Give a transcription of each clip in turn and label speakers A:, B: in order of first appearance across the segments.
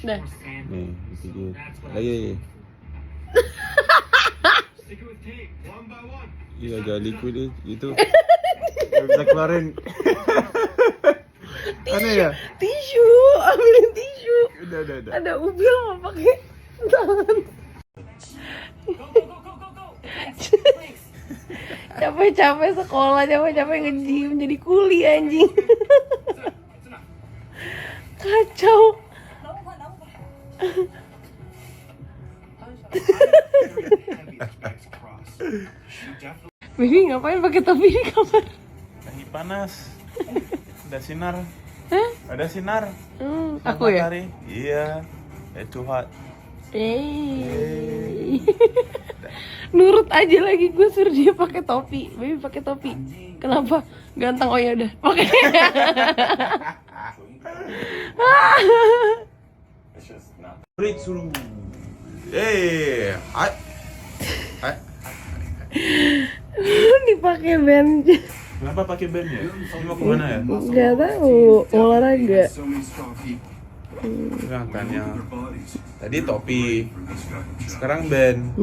A: Dah.
B: Nih, itu dia. Lagi. Gila jaliku dia gitu. Gak bisa keluarin. Aneh ya?
A: Tisu, ambilin tisu.
B: Udah.
A: Ada ubil mau pakai tangan. Capek-capek sekolah, capek-capek nge-gym jadi kuli anjing. Kacau. Baby ngapain pakai topi di kamar?
B: Lagi panas. Ada sinar.
A: Hah?
B: Ada sinar.
A: Aku ya?
B: Matahari. Iya. Itu hot.
A: Nurut aja lagi, gue suruh dia pakai topi. Baby pakai topi. Kenapa? Ganteng. Oh ya udah. Oke.
B: Break suruh.
A: Dipakai band.
B: Kenapa pakai band ya? Ini mau kemana ya?
A: Gak tahu, olahraga.
B: Tanya. Tadi topi. Sekarang band.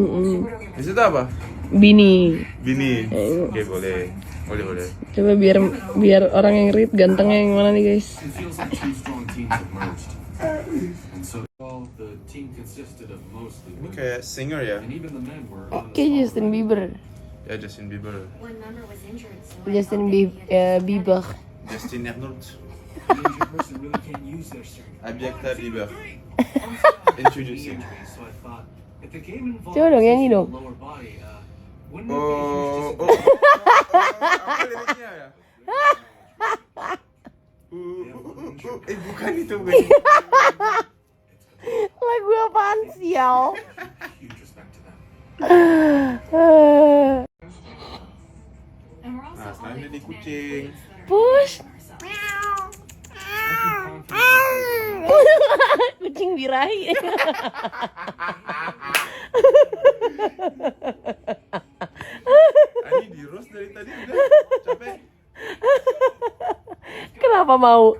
B: Di situ apa?
A: Bini.
B: Bini. Oke, boleh. Boleh.
A: Coba biar orang yang read gantengnya yang mana nih guys?
B: Ini kayak singer ya?
A: Oke, Justin Bieber.
B: Ya Justin Bieber.
A: Bieber.
B: Justin Arnold. Abjekta Bieber. Introducing.
A: Coba dong nyanyi dong.
B: Apa liriknya ya? Bukan itu.
A: Lagu apaan sih, Yal?
B: Nah, selanjutnya di kucing.
A: Push. Kucing birahi.
B: Ani di roast dari tadi udah capek.
A: Kenapa mau?